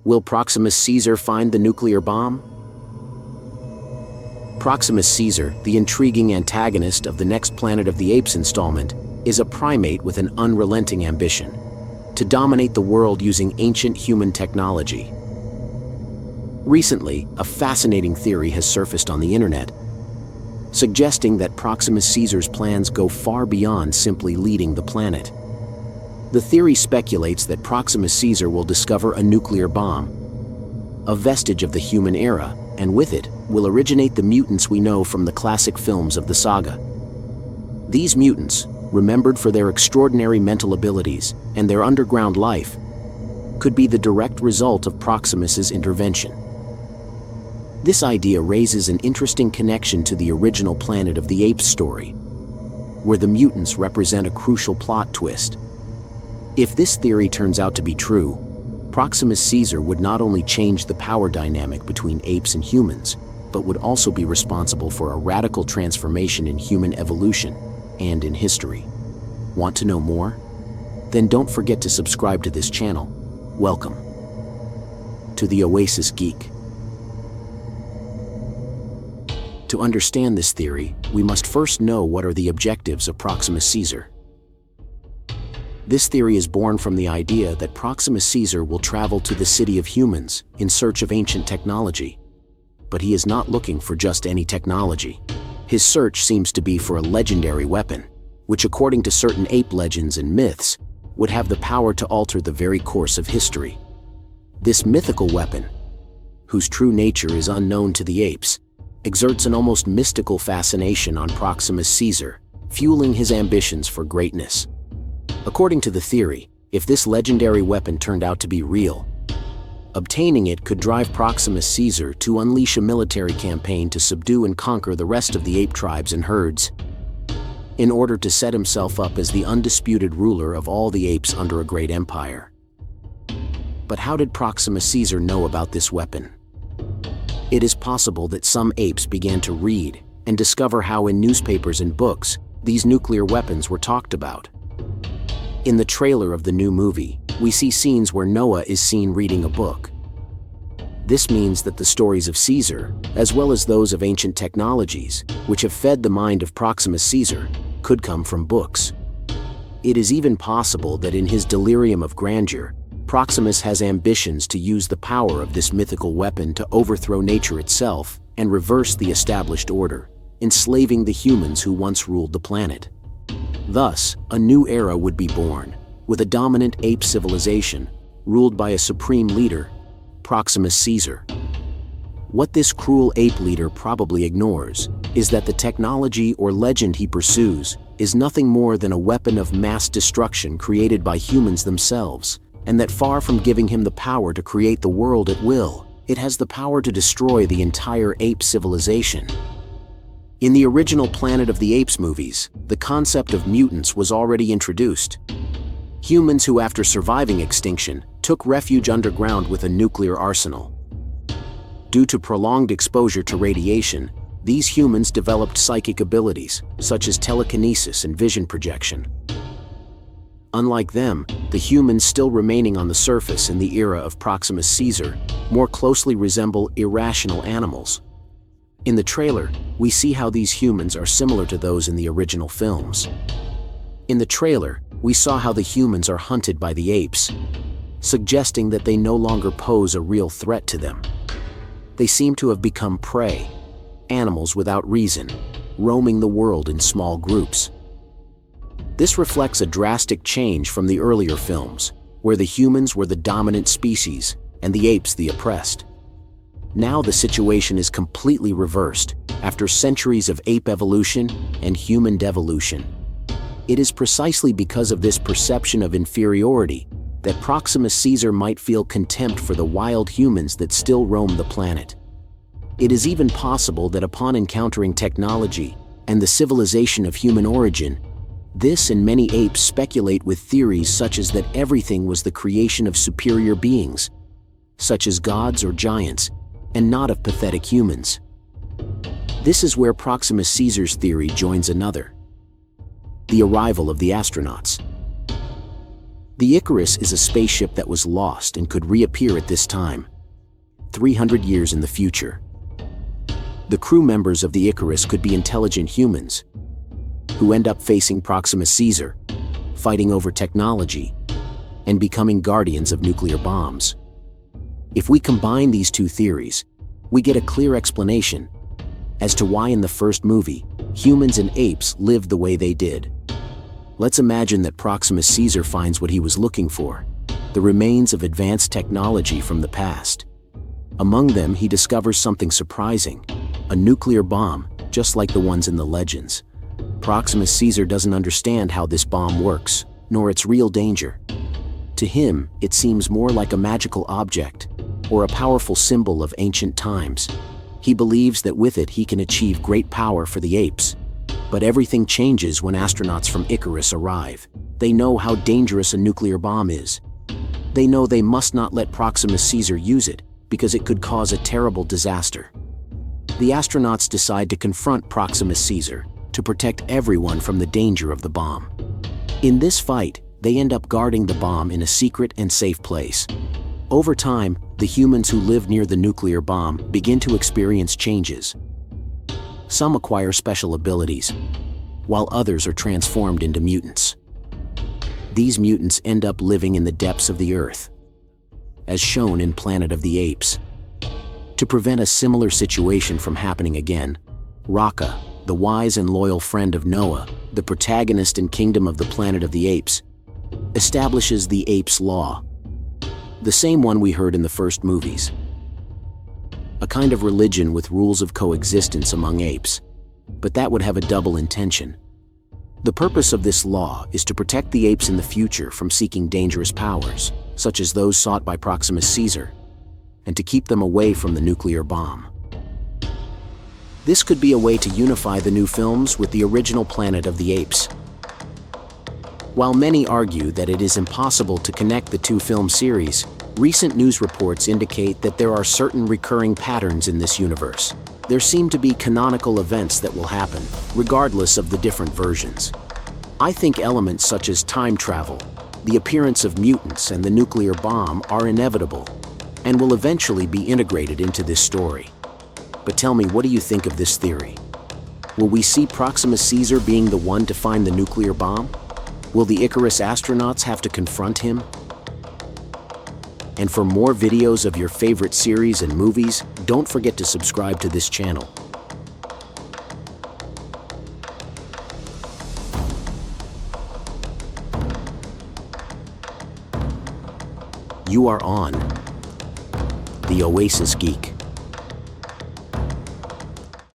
Will Proximus Caesar find the nuclear bomb? Proximus Caesar, the intriguing antagonist of the next Planet of the Apes installment, is a primate with an unrelenting ambition to dominate the world using ancient human technology. Recently, a fascinating theory has surfaced on the internet, suggesting that Proximus Caesar's plans go far beyond simply leading the planet. The theory speculates that Proximus Caesar will discover a nuclear bomb, a vestige of the human era, and with it will originate the mutants we know from the classic films of the saga. These mutants, remembered for their extraordinary mental abilities and their underground life, could be the direct result of Proximus's intervention. This idea raises an interesting connection to the original Planet of the Apes story, where the mutants represent a crucial plot twist. If this theory turns out to be true, Proximus Caesar would not only change the power dynamic between apes and humans, but would also be responsible for a radical transformation in human evolution and in history. Want to know more? Then don't forget to subscribe to this channel. Welcome to the Oasis Geek. To understand this theory, we must first know what are the objectives of Proximus Caesar. This theory is born from the idea that Proximus Caesar will travel to the city of humans in search of ancient technology. But he is not looking for just any technology. His search seems to be for a legendary weapon, which according to certain ape legends and myths, would have the power to alter the very course of history. This mythical weapon, whose true nature is unknown to the apes, exerts an almost mystical fascination on Proximus Caesar, fueling his ambitions for greatness. According to the theory, if this legendary weapon turned out to be real, obtaining it could drive Proximus Caesar to unleash a military campaign to subdue and conquer the rest of the ape tribes and herds, in order to set himself up as the undisputed ruler of all the apes under a great empire. But how did Proximus Caesar know about this weapon? It is possible that some apes began to read and discover how in newspapers and books these nuclear weapons were talked about. In the trailer of the new movie, we see scenes where Noah is seen reading a book. This means that the stories of Caesar, as well as those of ancient technologies, which have fed the mind of Proximus Caesar, could come from books. It is even possible that in his delirium of grandeur, Proximus has ambitions to use the power of this mythical weapon to overthrow nature itself and reverse the established order, enslaving the humans who once ruled the planet. Thus, a new era would be born, with a dominant ape civilization, ruled by a supreme leader, Proximus Caesar. What this cruel ape leader probably ignores is that the technology or legend he pursues is nothing more than a weapon of mass destruction created by humans themselves, and that far from giving him the power to create the world at will, it has the power to destroy the entire ape civilization. In the original Planet of the Apes movies, the concept of mutants was already introduced. Humans who, after surviving extinction, took refuge underground with a nuclear arsenal. Due to prolonged exposure to radiation, these humans developed psychic abilities, such as telekinesis and vision projection. Unlike them, the humans still remaining on the surface in the era of Proximus Caesar more closely resemble irrational animals. In the trailer, we see how these humans are similar to those in the original films. In the trailer, we saw how the humans are hunted by the apes, suggesting that they no longer pose a real threat to them. They seem to have become prey, animals without reason, roaming the world in small groups. This reflects a drastic change from the earlier films, where the humans were the dominant species and the apes the oppressed. Now the situation is completely reversed after centuries of ape evolution and human devolution. It is precisely because of this perception of inferiority that Proximus Caesar might feel contempt for the wild humans that still roam the planet. It is even possible that upon encountering technology and the civilization of human origin, this and many apes speculate with theories such as that everything was the creation of superior beings, such as gods or giants, and not of pathetic humans. This is where Proximus Caesar's theory joins another: the arrival of the astronauts. The Icarus is a spaceship that was lost and could reappear at this time, 300 years in the future. The crew members of the Icarus could be intelligent humans, who end up facing Proximus Caesar, fighting over technology, and becoming guardians of nuclear bombs. If we combine these two theories, we get a clear explanation as to why in the first movie, humans and apes lived the way they did. Let's imagine that Proximus Caesar finds what he was looking for, the remains of advanced technology from the past. Among them, he discovers something surprising, a nuclear bomb, just like the ones in the legends. Proximus Caesar doesn't understand how this bomb works, nor its real danger. To him, it seems more like a magical object, or a powerful symbol of ancient times. He believes that with it he can achieve great power for the apes. But everything changes when astronauts from Icarus arrive. They know how dangerous a nuclear bomb is. They know they must not let Proximus Caesar use it, because it could cause a terrible disaster. The astronauts decide to confront Proximus Caesar to protect everyone from the danger of the bomb. In this fight, they end up guarding the bomb in a secret and safe place. Over time, the humans who live near the nuclear bomb begin to experience changes. Some acquire special abilities, while others are transformed into mutants. These mutants end up living in the depths of the Earth, as shown in Planet of the Apes. To prevent a similar situation from happening again, Raka, the wise and loyal friend of Noah, the protagonist and kingdom of the Planet of the Apes, establishes the Apes Law, the same one we heard in the first movies. A kind of religion with rules of coexistence among apes, but that would have a double intention. The purpose of this law is to protect the apes in the future from seeking dangerous powers, such as those sought by Proximus Caesar, and to keep them away from the nuclear bomb. This could be a way to unify the new films with the original Planet of the Apes. While many argue that it is impossible to connect the two film series, recent news reports indicate that there are certain recurring patterns in this universe. There seem to be canonical events that will happen, regardless of the different versions. I think elements such as time travel, the appearance of mutants, and the nuclear bomb are inevitable, and will eventually be integrated into this story. But tell me, what do you think of this theory? Will we see Proximus Caesar being the one to find the nuclear bomb? Will the Icarus astronauts have to confront him? And for more videos of your favorite series and movies, don't forget to subscribe to this channel. You are on the Oasis Geek.